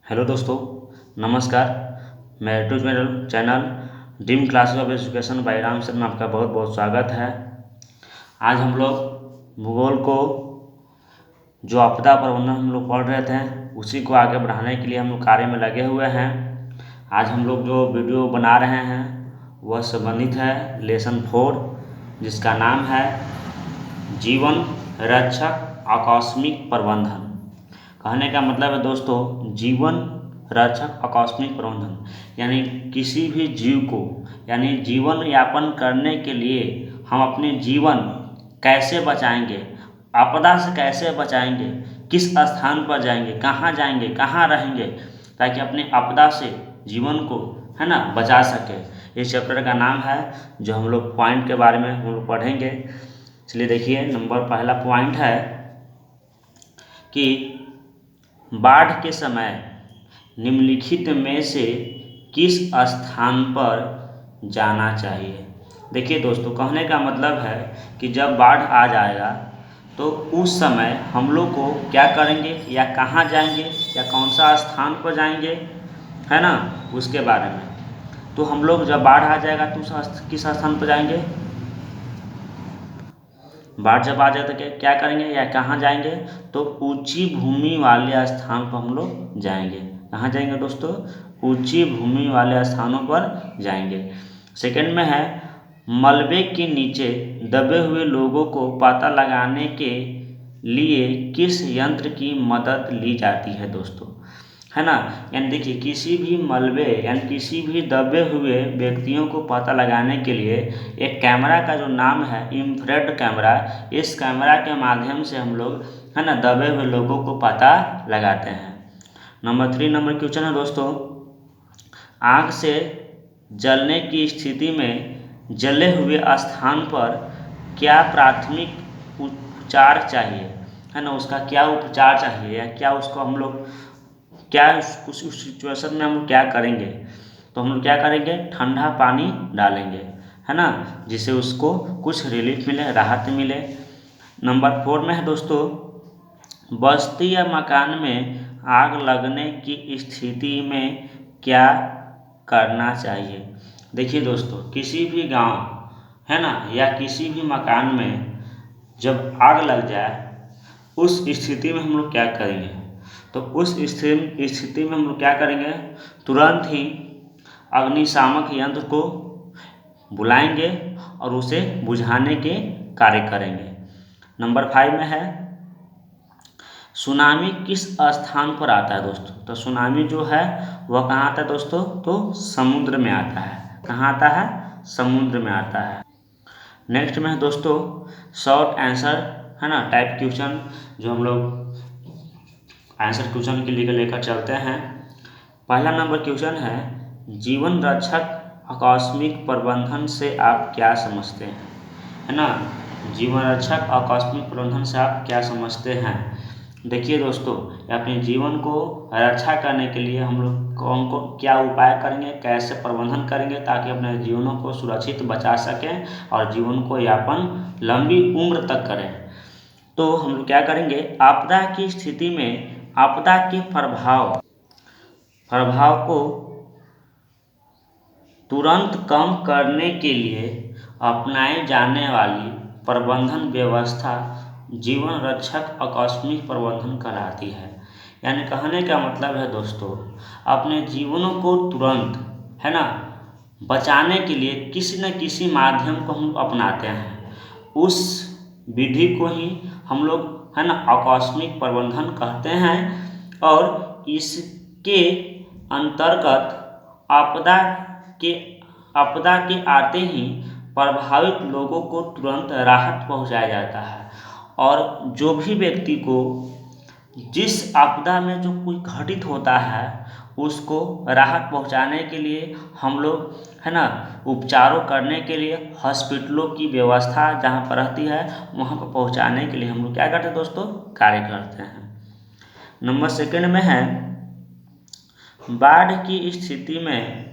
Hello दोस्तों, नमस्कार। मैं YouTube channel dream classes of education by Ram sir में आपका बहुत बहुत स्वागत है। आज हम लोग भूगोल को जो आपदा प्रबंधन हम लोग पढ़ रहे थे उसी को आगे बढ़ाने के लिए हम लोग कार्य में लगे हुए हैं। आज हम लोग जो वीडियो बना रहे हैं वह संबंधित है लेसन 4, जिसका नाम है जीवन रक्षक आकस्मिक प्रबंधन। कहने का मतलब है दोस्तों, जीवन रक्षक आकस्मिक प्रबंधन यानी किसी भी जीव को यानी जीवन यापन करने के लिए हम अपने जीवन कैसे बचाएंगे, आपदा से कैसे बचाएंगे, किस स्थान पर जाएंगे, कहाँ रहेंगे, ताकि अपने आपदा से जीवन को है ना बचा सके। इस चैप्टर का नाम है जो हम लोग पॉइंट के बारे में हम लोग पढ़ेंगे। चलिए देखिए, पहला पॉइंट है कि बाढ़ के समय निम्नलिखित में से किस स्थान पर जाना चाहिए। देखिए दोस्तों, कहने का मतलब है कि जब बाढ़ आ जाएगा तो उस समय हम लोग को क्या करेंगे या कहाँ जाएंगे या कौन सा स्थान पर जाएंगे, है ना, उसके बारे में। तो हम लोग जब बाढ़ आ जाएगा तो किस स्थान पर जाएंगे, बाढ़ जब आ जाए तो क्या करेंगे या कहाँ जाएंगे, तो ऊंची भूमि वाले स्थान पर हम लोग जाएंगे। कहाँ जाएंगे दोस्तों, ऊंची भूमि वाले स्थानों पर जाएंगे। सेकंड में है मलबे के नीचे दबे हुए लोगों को पता लगाने के लिए किस यंत्र की मदद ली जाती है दोस्तों, है ना। यानी देखिए, किसी भी मलबे यानी किसी भी दबे हुए व्यक्तियों को पता लगाने के लिए एक कैमरा का जो नाम है इंफ्रारेड कैमरा, इस कैमरा के माध्यम से हम लोग है ना दबे हुए लोगों को पता लगाते हैं। नंबर 3 नंबर क्वेश्चन है दोस्तों, आग से जलने की स्थिति में जले हुए स्थान पर क्या प्राथमिक उपचार चाहिए, है ना, उसका क्या उपचार चाहिए या क्या उसको हम लोग क्या उस सिचुएशन में हम लोग क्या करेंगे। तो हम लोग क्या करेंगे, ठंडा पानी डालेंगे, है ना, जिससे उसको कुछ रिलीफ मिले, राहत मिले। नंबर 4 में है दोस्तों, बस्ती या मकान में आग लगने की स्थिति में क्या करना चाहिए। देखिए दोस्तों, किसी भी गांव है ना या किसी भी मकान में जब आग लग जाए उस स्थिति में हम लोग क्या करेंगे, तो उस स्थिति में हम लोग क्या करेंगे, तुरंत ही अग्निशामक यंत्र को बुलाएंगे और उसे बुझाने के कार्य करेंगे। नंबर 5 में है सुनामी किस स्थान पर आता है दोस्तों। तो सुनामी जो है वह कहाँ आता है दोस्तों, तो समुद्र में आता है। कहाँ आता है, समुद्र में आता है। नेक्स्ट में है दोस्तों शॉर्ट आंसर, है ना, टाइप क्वेश्चन जो हम लोग आंसर क्वेश्चन के लिए लेकर चलते हैं। पहला नंबर क्वेश्चन है जीवन रक्षक आकस्मिक प्रबंधन से आप क्या समझते हैं, है ना, जीवन रक्षक आकस्मिक प्रबंधन से आप क्या समझते हैं। देखिए दोस्तों, अपने जीवन को रक्षा करने के लिए हम लोग कौन को क्या उपाय करेंगे, कैसे प्रबंधन करेंगे ताकि अपने जीवनों को सुरक्षित बचा सकें और जीवन को यापन लंबी उम्र तक करें। तो हम लोग क्या करेंगे, आपदा की स्थिति में आपदा के प्रभाव को तुरंत कम करने के लिए अपनाई जाने वाली प्रबंधन व्यवस्था जीवन रक्षक आकस्मिक प्रबंधन कहलाती है। यानी कहने का मतलब है दोस्तों, अपने जीवनों को तुरंत है ना बचाने के लिए किसी न किसी माध्यम को हम अपनाते हैं। उस विधि को ही हम लोग है ना आकस्मिक प्रबंधन कहते हैं और इसके अंतर्गत आपदा के आते ही प्रभावित लोगों को तुरंत राहत पहुंचाया जाता है और जो भी व्यक्ति को जिस आपदा में जो कुछ घटित होता है उसको राहत पहुंचाने के लिए हम लोग है ना उपचारों करने के लिए हॉस्पिटलों की व्यवस्था जहाँ पर रहती है वहाँ पर पहुंचाने के लिए हम लोग क्या करते हैं दोस्तों, कार्य करते हैं। नंबर 2 में है बाढ़ की स्थिति में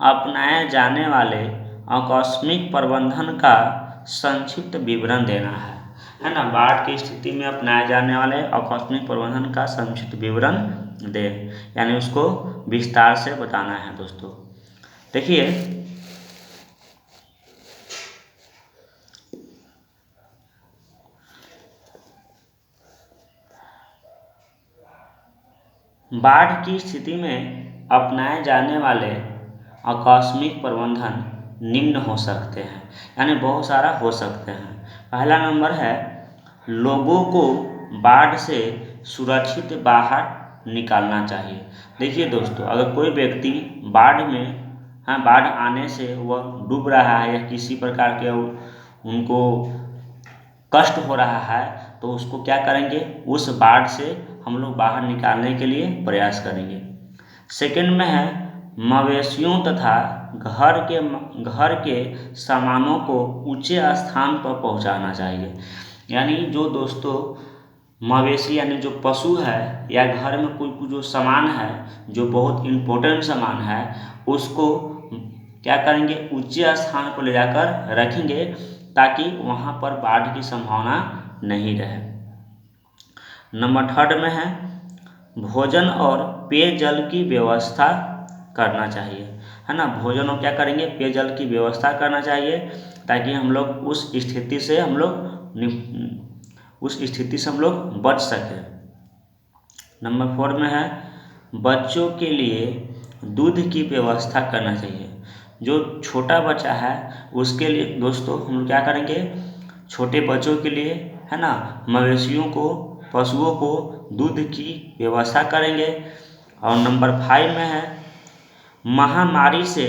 अपनाए जाने वाले आकस्मिक प्रबंधन का संक्षिप्त विवरण देना है ना। बाढ़ की स्थिति में अपनाए जाने वाले आकस्मिक प्रबंधन का संक्षिप्त विवरण दे, यानी उसको विस्तार से बताना है दोस्तों। देखिए बाढ़ की स्थिति में अपनाए जाने वाले आकस्मिक प्रबंधन निम्न हो सकते हैं, यानी बहुत सारा हो सकते हैं। पहला नंबर है, लोगों को बाढ़ से सुरक्षित बाहर निकालना चाहिए। देखिए दोस्तों, अगर कोई व्यक्ति बाढ़ में बाढ़ आने से वह डूब रहा है या किसी प्रकार के उनको कष्ट हो रहा है, तो उसको क्या करेंगे, उस बाढ़ से हम लोग बाहर निकालने के लिए प्रयास करेंगे। सेकंड में है, मवेशियों तथा घर के सामानों को ऊंचे स्थान पर पहुंचाना चाहिए। यानी जो दोस्तों मवेशी यानी जो पशु है या घर में कोई जो सामान है जो बहुत इम्पोर्टेंट सामान है, उसको क्या करेंगे, ऊंचे स्थान पर ले जाकर रखेंगे ताकि वहाँ पर बाढ़ की संभावना नहीं रहे। नंबर थर्ड में है, भोजन और पेयजल की व्यवस्था करना चाहिए, है ना। भोजन और क्या करेंगे, पेयजल की व्यवस्था करना चाहिए ताकि हम लोग उस स्थिति से हम लोग बच सकें। नंबर फोर में है, बच्चों के लिए दूध की व्यवस्था करना चाहिए। जो छोटा बच्चा है उसके लिए दोस्तों हम लोग क्या करेंगे, छोटे बच्चों के लिए, है ना, मवेशियों को, पशुओं को दूध की व्यवस्था करेंगे। और नंबर 5 में है, महामारी से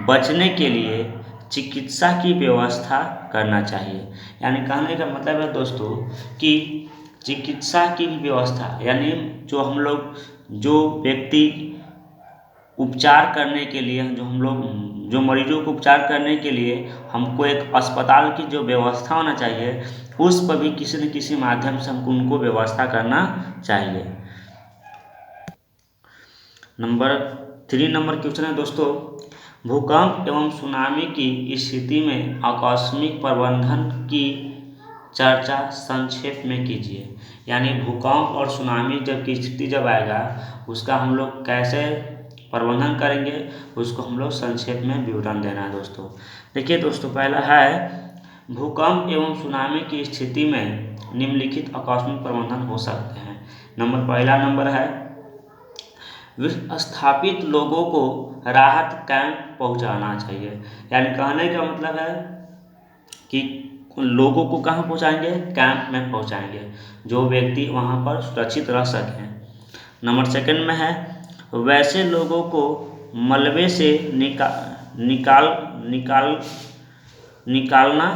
बचने के लिए चिकित्सा की व्यवस्था करना चाहिए। यानी कहने का मतलब है दोस्तों कि चिकित्सा की व्यवस्था, यानी जो हम लोग जो व्यक्ति उपचार करने के लिए जो मरीजों को उपचार करने के लिए हमको एक अस्पताल की जो व्यवस्था होना चाहिए, उस पर भी किसी न किसी माध्यम से हमको उनको व्यवस्था करना चाहिए। नंबर 3 नंबर क्वेश्चन है दोस्तों, भूकंप एवं सुनामी की स्थिति में आकस्मिक प्रबंधन की चर्चा संक्षेप में कीजिए। यानी भूकंप और सुनामी की स्थिति जब आएगा उसका हम लोग कैसे प्रबंधन करेंगे, उसको हम लोग संक्षेप में विवरण देना है दोस्तों। देखिए दोस्तों, पहला है, भूकंप एवं सुनामी की स्थिति में निम्नलिखित आकस्मिक प्रबंधन हो सकते हैं। पहला नंबर है, विस्थापित लोगों को राहत कैंप पहुंचाना चाहिए। यानी कहने का मतलब है कि लोगों को कहाँ पहुंचाएंगे, कैंप में पहुंचाएंगे, जो व्यक्ति वहां पर सुरक्षित रह सकें। नंबर सेकंड में है, वैसे लोगों को मलबे से निकालना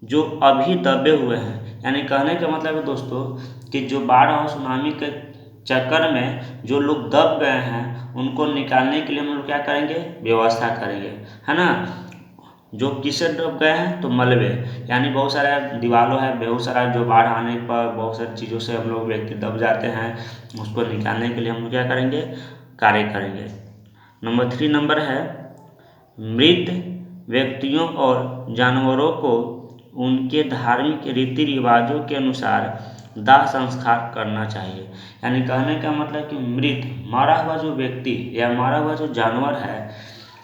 जो अभी दबे हुए हैं। यानी कहने का मतलब है दोस्तों कि जो बाढ़ और सुनामी के चक्कर में जो लोग दब गए हैं उनको निकालने के लिए हम लोग क्या करेंगे, व्यवस्था करेंगे, है ना। जो किससे दब गए हैं, तो मलबे, यानी बहुत सारा दीवारों है, बहुत सारा जो बाढ़ आने पर बहुत सारी चीज़ों से हम लोग व्यक्ति दब जाते हैं, उसको निकालने के लिए हम लोग क्या करेंगे, कार्य करेंगे। नंबर 3 नंबर है, मृत व्यक्तियों और जानवरों को उनके धार्मिक रीति रिवाजों के अनुसार दाह संस्कार करना चाहिए। यानी कहने का मतलब कि मृत, मरा हुआ जो व्यक्ति या मरा हुआ जो जानवर है,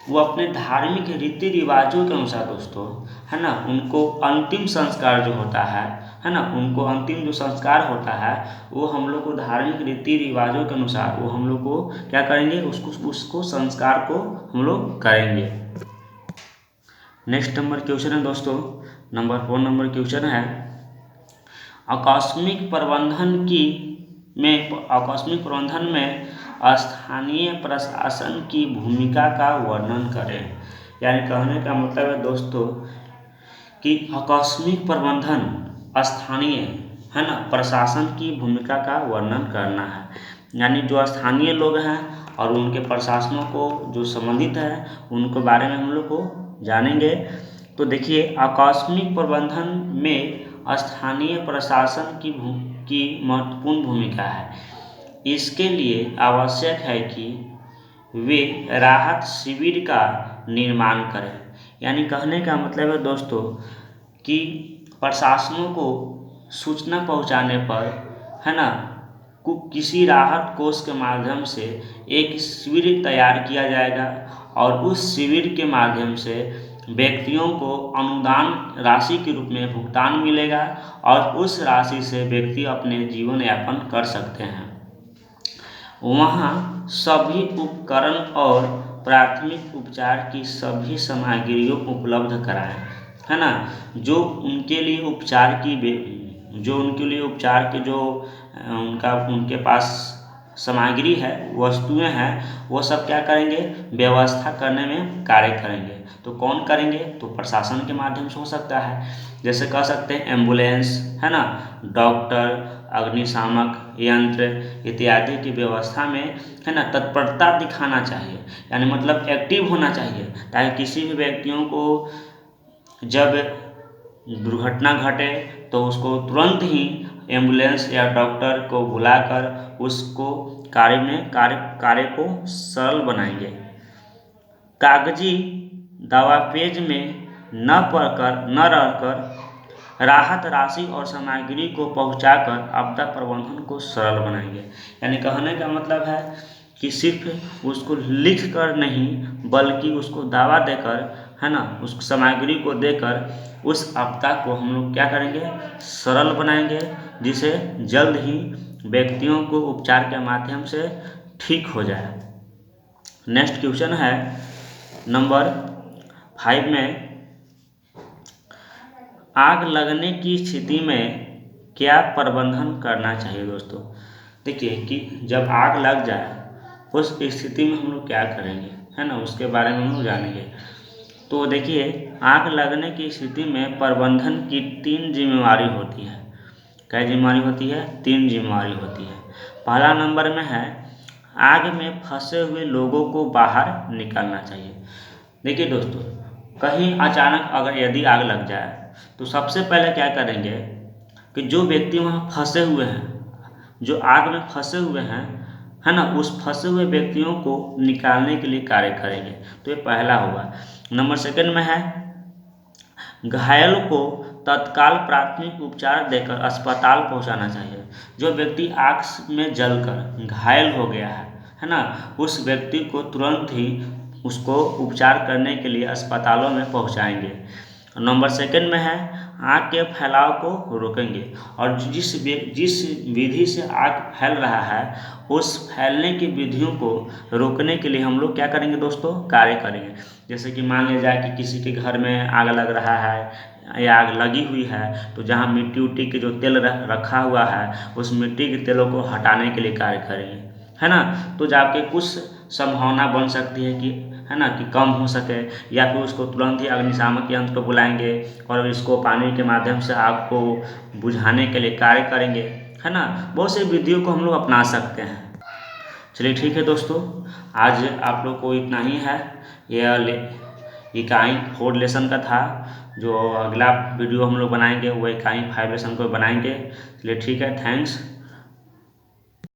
वो अपने धार्मिक रीति रिवाजों के अनुसार दोस्तों, है ना, उनको अंतिम संस्कार जो होता है ना, उनको अंतिम जो संस्कार होता है वो हम लोग को धार्मिक रीति रिवाजों के अनुसार वो हम लोग को क्या करेंगे, उसको संस्कार को हम लोग करेंगे। नेक्स्ट नंबर क्वेश्चन है दोस्तों, नंबर 4 नंबर क्वेश्चन है, आकस्मिक प्रबंधन में स्थानीय प्रशासन की भूमिका का वर्णन करें। यानी कहने का मतलब है दोस्तों कि आकस्मिक प्रबंधन स्थानीय, है ना, प्रशासन की भूमिका का वर्णन करना है। यानी जो स्थानीय लोग हैं और उनके प्रशासनों को जो संबंधित है उनको बारे में हम लोग को जानेंगे। तो देखिए, आकस्मिक प्रबंधन में स्थानीय प्रशासन की महत्वपूर्ण भूमिका है। इसके लिए आवश्यक है कि वे राहत शिविर का निर्माण करें। यानी कहने का मतलब है दोस्तों कि प्रशासनों को सूचना पहुंचाने पर, है ना, किसी राहत कोष के माध्यम से एक शिविर तैयार किया जाएगा और उस शिविर के माध्यम से व्यक्तियों को अनुदान राशि के रूप में भुगतान मिलेगा और उस राशि से व्यक्ति अपने जीवन यापन कर सकते हैं। वहाँ सभी उपकरण और प्राथमिक उपचार की सभी सामग्रियों उपलब्ध कराएं, है ना। जो उनके लिए उपचार के जो उनके पास सामग्री है, वस्तुएं हैं, वो सब क्या करेंगे, व्यवस्था करने में कार्य करेंगे। तो कौन करेंगे, तो प्रशासन के माध्यम से हो सकता है। जैसे कह सकते हैं एम्बुलेंस, है ना, डॉक्टर, अग्निशामक यंत्र इत्यादि की व्यवस्था में, है ना, तत्परता दिखाना चाहिए, यानी मतलब एक्टिव होना चाहिए, ताकि किसी भी व्यक्तियों को जब दुर्घटना घटे तो उसको तुरंत ही एम्बुलेंस या डॉक्टर को बुलाकर उसको कार्य को सरल बनाएंगे। कागजी दस्तावेज में न रहकर राहत राशि और सामग्री को पहुंचाकर आपदा प्रबंधन को सरल बनाएंगे। यानी कहने का मतलब है कि सिर्फ उसको लिख कर नहीं, बल्कि उसको दावा देकर, है ना, उस सामग्री को देकर उस आपदा को हम लोग क्या करेंगे, सरल बनाएंगे, जिसे जल्द ही व्यक्तियों को उपचार के माध्यम से ठीक हो जाए। नेक्स्ट क्वेश्चन है नंबर 5 में, आग लगने की स्थिति में क्या प्रबंधन करना चाहिए। दोस्तों देखिए कि जब आग लग जाए उस स्थिति में हम लोग क्या करेंगे, है ना, उसके बारे में हम लोग जानेंगे। तो देखिए, आग लगने की स्थिति में प्रबंधन की 3 जिम्मेवारी होती है। क्या जिम्मेवारी होती है, 3 जिम्मेवारी होती है। पहला नंबर में है, आग में फंसे हुए लोगों को बाहर निकालना चाहिए। देखिए दोस्तों, कहीं अचानक अगर यदि आग लग जाए तो सबसे पहले क्या करेंगे कि जो व्यक्ति वहाँ फंसे हुए हैं, जो आग में फंसे हुए हैं, है ना, उस फंसे हुए व्यक्तियों को निकालने के लिए कार्य करेंगे। तो ये पहला हुआ। नंबर 2 में है, घायल को तत्काल प्राथमिक उपचार देकर अस्पताल पहुंचाना चाहिए। जो व्यक्ति आग में जलकर घायल हो गया है ना, उस व्यक्ति को तुरंत ही उसको उपचार करने के लिए अस्पतालों में पहुंचाएंगे। नंबर 2 में है, आग के फैलाव को रोकेंगे और जिस विधि से आग फैल रहा है उस फैलने की विधियों को रोकने के लिए हम लोग क्या करेंगे दोस्तों, कार्य करेंगे। जैसे कि मान लिया जाए कि किसी के घर में आग लग रहा है या आग लगी हुई है, तो जहाँ मिट्टी उट्टी के जो तेल रखा हुआ है उस मिट्टी के तेलों को हटाने के लिए कार्य करेंगे, है ना। तो जाके कुछ संभावना बन सकती है कि, है ना, कि कम हो सके, या फिर उसको तुरंत ही अग्निशामक यंत्र को बुलाएंगे और इसको पानी के माध्यम से आग को बुझाने के लिए कार्य करेंगे, है ना। बहुत से विधियों को हम लोग अपना सकते हैं। चलिए ठीक है दोस्तों, आज आप लोग को इतना ही है। यह इकाई 4 लेसन का था। जो अगला वीडियो हम लोग बनाएंगे वो इकाई 5 लेसन को बनाएंगे। चलिए ठीक है, थैंक्स।